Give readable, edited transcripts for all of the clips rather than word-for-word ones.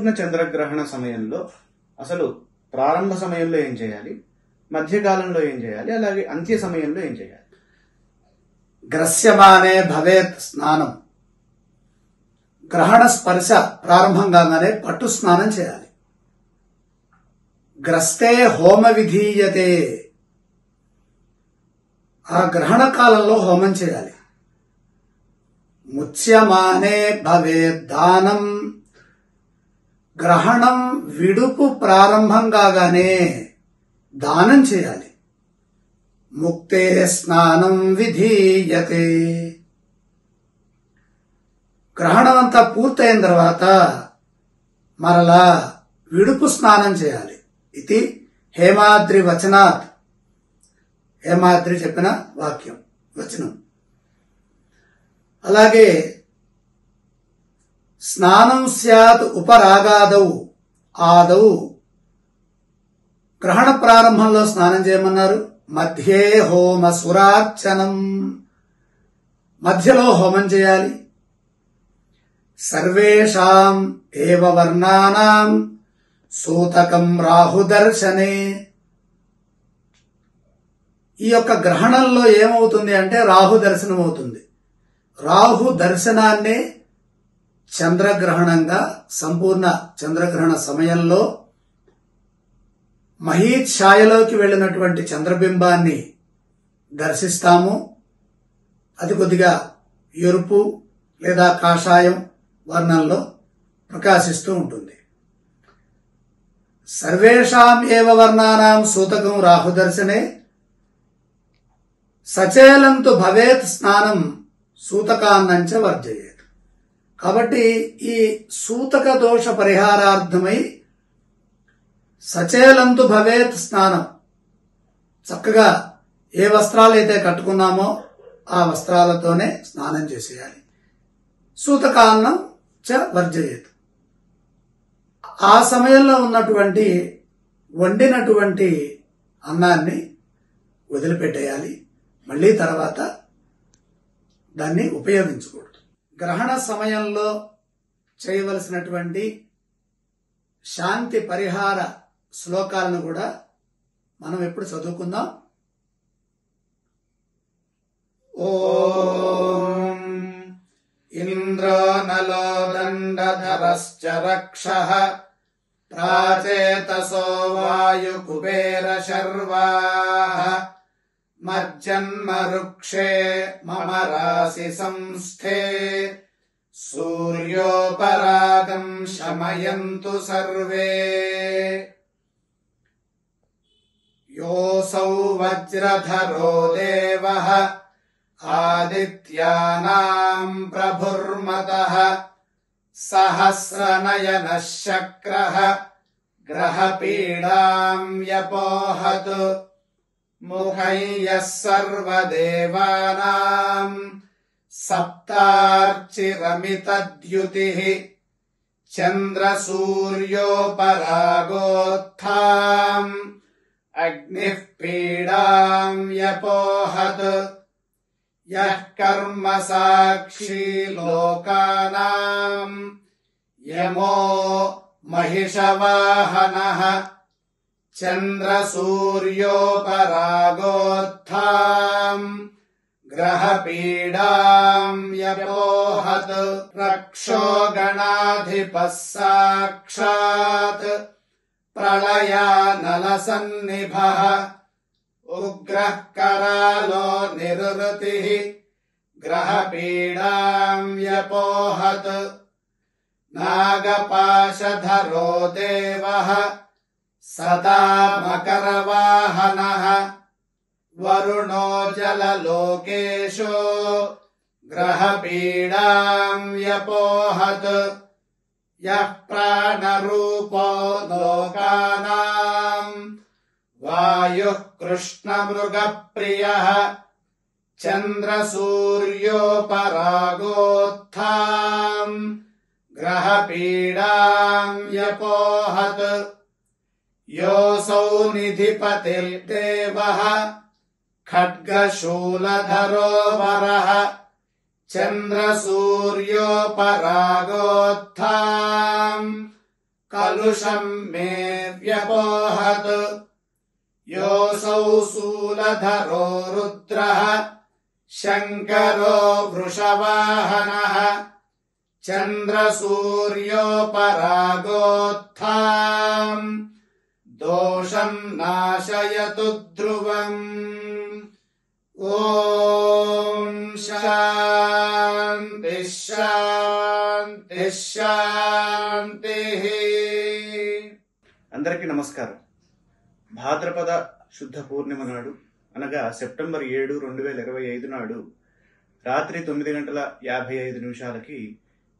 సంపూర్ణ చంద్రగ్రహణ సమయంలో అసలు ప్రారంభ సమయంలో ఏం చేయాలి, మధ్యకాలంలో ఏం చేయాలి, అలాగే అంత్య సమయంలో ఏం చేయాలి? గ్రస్యమానే భవేత్ స్నానం. గ్రహణ స్పర్శ ప్రారంభం కాగానే పట్టు స్నానం చేయాలి. గ్రస్తే హోమ విధీయతే. ఆ గ్రహణ కాలంలో హోమం చేయాలి. ముచ్యమానే భవేత్ దానం. గ్రహణం విడుపు ప్రారంభం కాగానే దానం చేయాలి. ముక్తే స్నానం విధీయతే. గ్రహణం అంతా పూర్తయిన తర్వాత మరలా విడుపు స్నానం చేయాలి. ఇది హేమాద్రి వచనాత్. హేమాద్రి చెప్పిన వాక్యం వచనం. అలాగే స్నానం స్యాత్ ఉపరాగాదౌ. ఆదౌ గ్రహణ ప్రారంభంలో స్నానం చేయమన్నారు. మధ్యే హోమ సురార్చనం. మధ్యలో హోమం చేయాలి. సర్వేషాం ఏవ వర్ణానాం సూతకం రాహుదర్శనే. ఈ యొక్క గ్రహణంలో ఏమవుతుంది అంటే రాహు దర్శనం అవుతుంది. రాహు దర్శనాన్నే చంద్రగ్రహణంగా, సంపూర్ణ చంద్రగ్రహణ సమయంలో మహీత్ ఛాయలోకి వెళ్ళినటువంటి చంద్రబింబాన్ని దర్శిస్తాము. అది కొద్దిగా ఎరుపు లేదా కాషాయం వర్ణంలో ప్రకాశిస్తూ ఉంటుంది. సర్వేషాం ఏవ వర్ణానాం సూతకం రాహుదర్శనే. సచేలంతు భవేత్ స్నానం సూతకాన్నంచ వర్జయేత్. కాబట్టి ఈ సూతక దోష పరిహారార్థమై సచేలంతు భవేత్ స్నానం. చక్కగా ఏ వస్త్రాలైతే కట్టుకున్నామో ఆ వస్త్రాలతోనే స్నానం చేసేయాలి. సూతకాన్నం చ వర్జయేత్. ఆ సమయంలో ఉన్నటువంటి వండినటువంటి అన్నాన్ని వదిలిపెట్టేయాలి. మళ్ళీ తర్వాత దాన్ని ఉపయోగించకూడదు. గ్రహణ సమయంలో చేయవలసినటువంటి శాంతి పరిహార శ్లోకాలను కూడా మనం ఎప్పుడు చదువుకుందాం. ఓం ఇంద్రో నలో దండధరశ్చ రక్షః ప్రాచేతసో వాయు కుబేర శర్వాః మజ్జన్మ వృక్షే మమ రాశి సంస్థే సూర్యోపరాగం శమయంతు సర్వే. యోసౌ వజ్రధరో దేవః ఆదిత్యానాం ప్రభుర్మతః సహస్రనయనః శక్రః గ్రహపీడాం యపోహత్. ముఖయ్యః సర్వదేవానాం సప్తార్చిరమితద్యుతిః చంద్రసూర్యోపరాగోత్థాం అగ్నిః పీడాం యపోహత్. యః కర్మ సాక్షి లోకానాం యమో మహిషవాహనః చంద్రసూర్యోపరాగోత్థాం గ్రహపీడాం యపోహత్. రక్షో గణాధిపః సాక్షాత్ ప్రళయానలసన్నిభః ఉగ్రః కరాలో నిరుతిః గ్రహపీడాం యపోహత్. నాగపాశధరో దేవః సదా మకరవాహనః వరుణో జలలోకేశో గ్రహపీడాం యపోహత్. యః ప్రాణరూపో లోకానాం వాయుః కృష్ణమృగప్రియః చంద్రసూర్యోపరాగోత్థాం గ్రహపీడాం యపోహత్. యోసౌ నిధిపతిర్దేవః ఖడ్గశూలధరో వరః చంద్రసూర్యోపరాగోత్థాం కలుషం మే వ్యపోహత్ యోసౌ శూలధరో రుద్రః శంకరో వృషవాహనః చంద్రసూర్యోపరాగోత్థాం దోషం నాశయతు ధ్రువం. ఓం శాంతి శాంతి శాంతి. అందరికీ నమస్కారం. భాద్రపద శుద్ధ పూర్ణిమ నాడు అనగా సెప్టెంబర్ 7, 2025 నాడు రాత్రి 9:55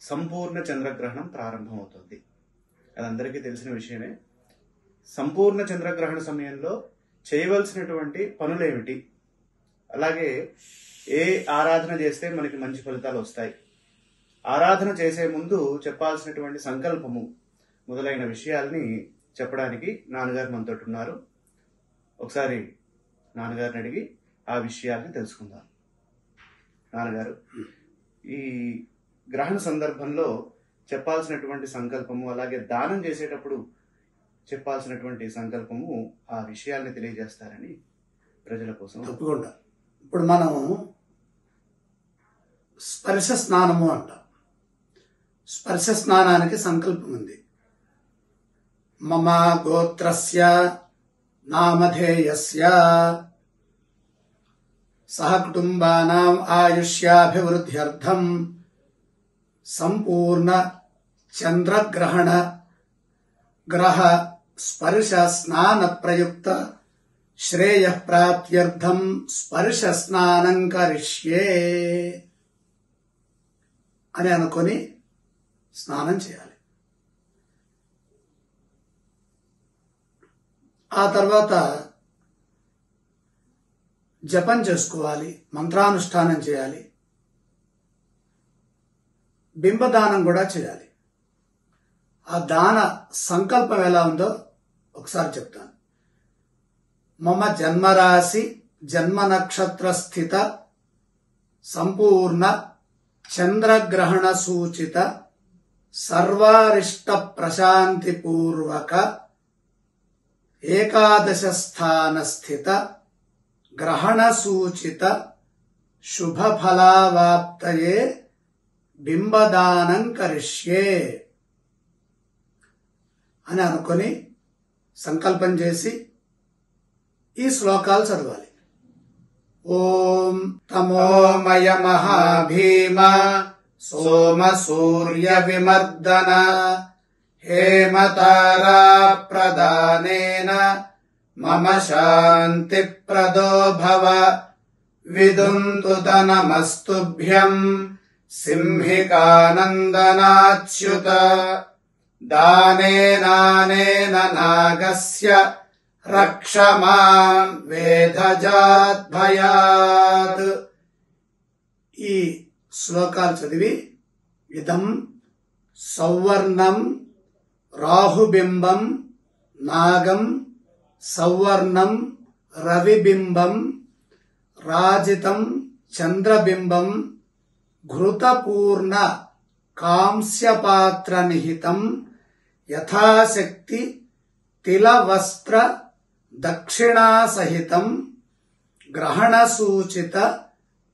సంపూర్ణ చంద్రగ్రహణం ప్రారంభమవుతుంది. అది అందరికీ తెలిసిన విషయమే. సంపూర్ణ చంద్రగ్రహణ సమయంలో చేయవలసినటువంటి పనులేమిటి, అలాగే ఏ ఆరాధన చేస్తే మనకి మంచి ఫలితాలు వస్తాయి, ఆరాధన చేసే ముందు చెప్పాల్సినటువంటి సంకల్పము మొదలైన విషయాల్ని చెప్పడానికి నాన్నగారు మనతో ఉన్నారు. ఒకసారి నాన్నగారిని అడిగి ఆ విషయాల్ని తెలుసుకుందాం. నాన్నగారు, ఈ గ్రహణ సందర్భంలో చెప్పాల్సినటువంటి సంకల్పము, అలాగే దానం చేసేటప్పుడు చెప్పాల్సినటువంటి సంకల్పము, ఆ విషయాల్ని తెలియజేస్తారని ప్రజల కోసం. తప్పకుండా. ఇప్పుడు మనం స్పర్శ స్నానము అంటాం. స్పర్శ స్నానానికి సంకల్పం ఉంది. మమ గోత్రస్య నామధేయస్య సహ కుటుంబానాం ఆయుష్యాభివృద్ధ్యర్థం సంపూర్ణ చంద్రగ్రహణ గ్రహ స్పర్శ స్నాన ప్రయుక్త శ్రేయ ప్రాప్త్యర్థం స్పర్శ స్నానం కరిష్యే అని అనుకొని స్నానం చేయాలి. ఆ తర్వాత జపం చేసుకోవాలి, మంత్రానుష్ఠానం చేయాలి, బింబదానం కూడా చేయాలి. ఆ దాన సంకల్పం ఎలా ఉందో ఒకసారి చెప్తాను. మమ జన్మరాశి జన్మ నక్షత్ర స్థిత సంపూర్ణ చంద్రగ్రహణ సూచిత సర్వారిష్ట ప్రశాంతి పూర్వక ఏకాదశ స్థాన స్థిత గ్రహణ సూచిత శుభ ఫలావాప్తయే బింబదానం కరిష్యే అని అనుకొని సంకల్పం చేసి ఈ శ్లోకాలు చదవాలి. ఓం తమోమయ మహాభీమ సోమ సూర్య విమర్దన హేమతారా ప్రదానేన మమ శాంతి ప్రదో భవ విదుంతుత నమస్తుభ్యం సింహికానందనాచ్యుత దానేనానేన నాగస్య రక్షమాం వేదజాత్ భయాత్. ఈ శ్లోకాలు చదివి ఇదం సౌవర్ణం రాహుబింబం నాగం సౌవర్ణం రవిబింబం రాజితం చంద్రబింబం ఘృతపూర్ణ కాంస్యపాత్ర నిహితం యథాశక్తి తిలవస్త్ర దక్షిణా సహితం గ్రహణ సూచిత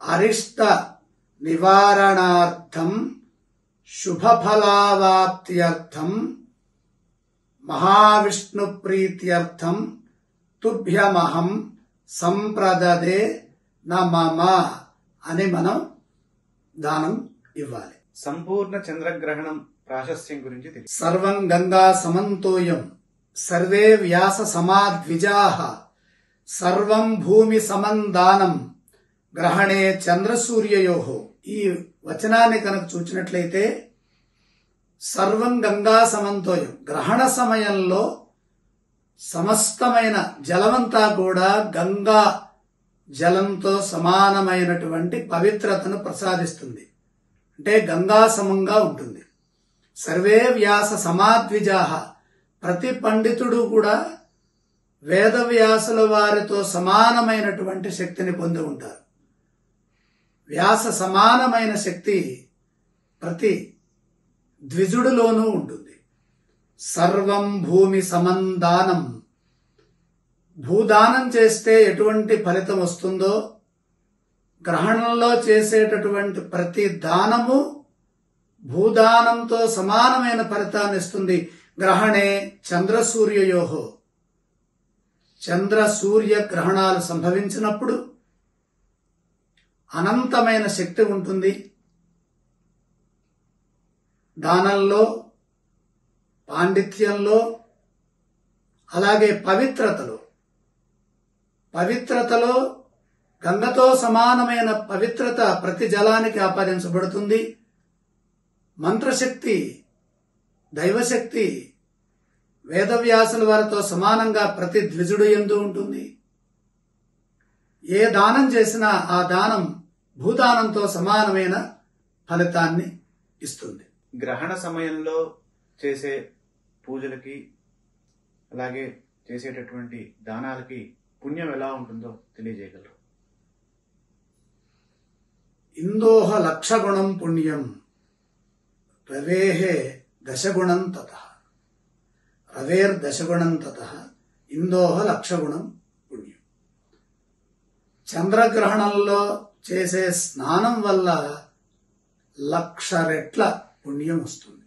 అరిష్ట నివారణార్థం శుభఫలావాప్త్యర్థం మహావిష్ణు ప్రీత్యర్థం తుభ్యమహం సంప్రదదే నమమ అని మనం దానం ఇవ్వాలి. సంపూర్ణ చంద్రగ్రహణం ప్రాశస్త్యం గురించి తెలియదు. సర్వం గంగా సమంతోయం సర్వే వ్యాస సమాద్విజాః సర్వం భూమి సమందానం గ్రహణే చంద్రసూర్యయోః. ఈ వచనాన్ని కనుక చూచినట్లయితే సర్వం గంగా సమంతోయం, గ్రహణ సమయంలో సమస్తమైన జలమంతా కూడా గంగా జలంతో సమానమైనటువంటి పవిత్రతను ప్రసాదిస్తుంది. అంటే గంగా సమంగా ఉంటుంది. సర్వే వ్యాస సమాద్విజాః, ప్రతి పండితుడు కూడా వేదవ్యాసుల వారితో సమానమైనటువంటి శక్తిని పొంది ఉంటారు. వ్యాస సమానమైన శక్తి ప్రతి ద్విజుడిలోనూ ఉంటుంది. సర్వం భూమి సమందానం. భూదానం చేస్తే ఎటువంటి ఫలితం వస్తుందో గ్రహణంలో చేసేటటువంటి ప్రతి దానము భూదానంతో సమానమైన ఫలితాన్ని ఇస్తుంది. గ్రహణే చంద్రసూర్యయోహో. చంద్ర సూర్య గ్రహణాలు సంభవించినప్పుడు అనంతమైన శక్తి ఉంటుంది. దానంలో, పాండిత్యంలో, అలాగే పవిత్రతలో గంగతో సమానమైన పవిత్రత ప్రతి జలానికి ఆపాదించబడుతుంది. మంత్రశక్తి, దైవశక్తి వేదవ్యాసుల వారితో సమానంగా ప్రతి ద్విజుడు యందు ఉంటుంది. ఏ దానం చేసినా ఆ దానం భూదానంతో సమానమైన ఫలితాన్ని ఇస్తుంది. గ్రహణ సమయంలో చేసే పూజలకి అలాగే చేసేటటువంటి దానాలకి పుణ్యం ఎలా ఉంటుందో తెలియజేయగలరు? ఇందోహ లక్షగుణం పుణ్యం రవేహే దశగుణం తతః. రవేర్దశగుణం తతః ఇందోహ లక్షగుణం పుణ్యం. చంద్రగ్రహణంలో చేసే స్నానం వల్ల 1,00,000 రెట్ల పుణ్యం వస్తుంది.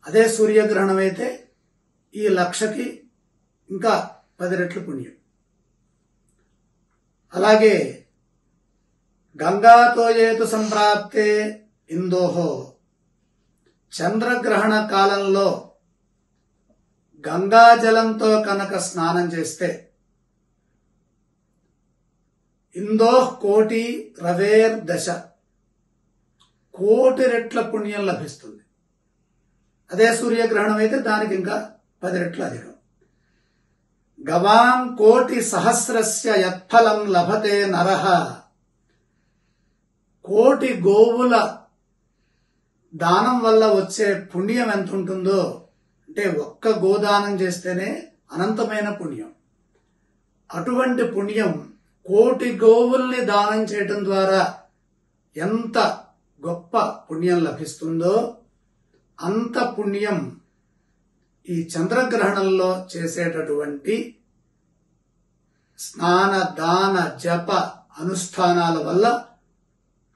అదే సూర్యగ్రహణం అయితే ఈ 1,00,000కి ఇంకా 10 రెట్లు పుణ్యం. అలాగే గంగాతో ఏతు సంప్రాప్తే ఇందోహో. చంద్రగ్రహణ కాలంలో గంగాజలంతో కనుక స్నానం చేస్తే ఇందోహ్ కోటి రవేర్ దశ, 1,000,000 రెట్ల పుణ్యం లభిస్తుంది. అదే సూర్యగ్రహణం అయితే దానికి ఇంకా 10 రెట్లు అధికం. గవాం కోటి సహస్రస్య యత్ఫలం లభతే నరః. 1,000,000 గోవుల దానం వల్ల వచ్చే పుణ్యం ఎంత ఉంటుందో, అంటే ఒక్క గోదానం చేస్తేనే అనంతమైన పుణ్యం. అటువంటి పుణ్యం 1,000,000 గోవుల్ని దానం చేయటం ద్వారా ఎంత గొప్ప పుణ్యం లభిస్తుందో అంత పుణ్యం ఈ చంద్రగ్రహణంలో చేసేటటువంటి స్నాన దాన జప అనుష్ఠానాల వల్ల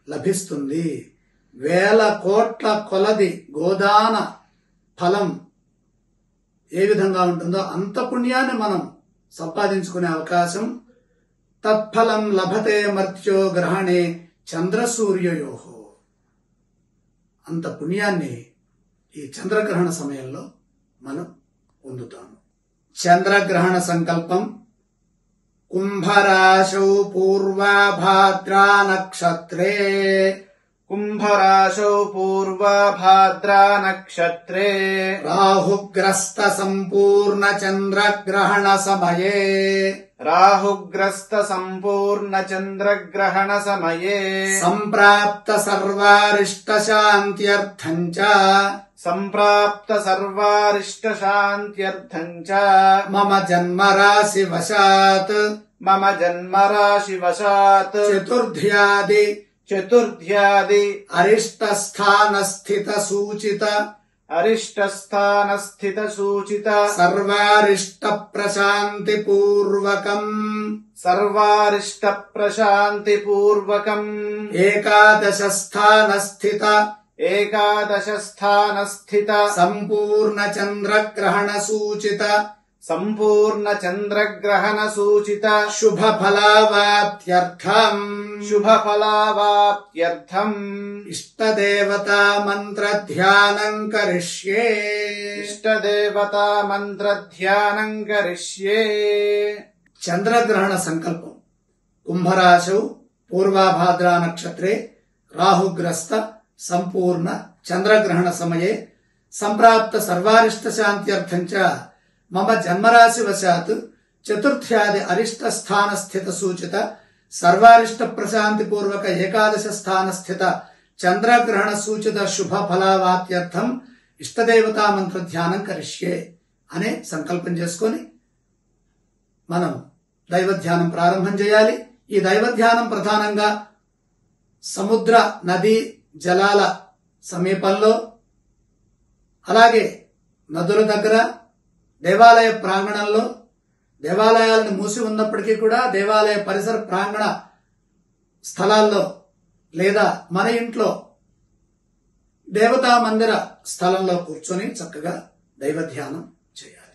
లభిస్తుంది. 1,000 కోట్ల కొలది గోదాన ఫలం ఏ విధంగా ఉంటుందో అంత పుణ్యాన్ని మనం సంపాదించుకునే అవకాశం. తత్ఫలం లభతే మర్త్యో గ్రహణే చంద్రసూర్యయోహో. అంత పుణ్యాన్ని ఈ చంద్రగ్రహణ సమయంలో మనం పొందుతాము. చంద్రగ్రహణ సంకల్పం. కుంభరాశౌ పూర్వభాద్రా నక్షత్రే. కుంభరాశౌ పూర్వభాద్రా నక్షత్రే రాహుగ్రస్త సంపూర్ణ చంద్రగ్రహణ సమయే. రాహుగ్రస్త సంపూర్ణ చంద్రగ్రహణ సమయే సంప్రాప్త సర్వారిష్ట శాంత్యర్థం చ. సంప్రాప్త సర్వారిష్ట శాంత్యర్థం చ మమ జన్మరాశి వశాత్. మమ జన్మరాశి వశాత్ చతుర్థ్యాది అరిష్టస్థాన స్థిత సూచిత సర్వారిష్ట ప్రశాంతి పూర్వకం. ఏకాదశ స్థాన స్థిత సంపూర్ణ చంద్రగ్రహణ సూచిత శుభ ఫలావాప్త్యర్థం ఇష్టదేవతా మంత్ర ధ్యానం కరిష్యే. చంద్రగ్రహణ సంకల్పం. కుంభరాశౌ పూర్వభాద్రా నక్షత్రే రాహుగ్రస్త సంపూర్ణ చంద్రగ్రహణ సమయే సంప్రాప్త సర్వారిష్ట శాంత్యర్థం చ మమ జన్మరాశి వశాత్ చతుర్థ్యాది అరిష్ట స్థాన స్థిత సూచిత సర్వారిష్ట ప్రశాంతి పూర్వక ఏకాదశ స్థాన స్థిత చంద్రగ్రహణ సూచిత శుభ ఫలావాప్త్యర్థం ఇష్టదేవతా మంత్ర ధ్యానం కరిష్యే అనే సంకల్పం చేసుకొని మనం దైవ ధ్యానం ప్రారంభం చేయాలి. ఈ దైవ ధ్యానం ప్రధానంగా సముద్ర నదీ జలాల సమీపంలో, అలాగే నదుల దగ్గర, దేవాలయ ప్రాంగణంలో, దేవాలయాలను మూసి ఉన్నప్పటికీ కూడా దేవాలయ పరిసర ప్రాంగణ స్థలాల్లో లేదా మన ఇంట్లో దేవతా మందిర స్థలంలో కూర్చొని చక్కగా దైవ ధ్యానం చేయాలి.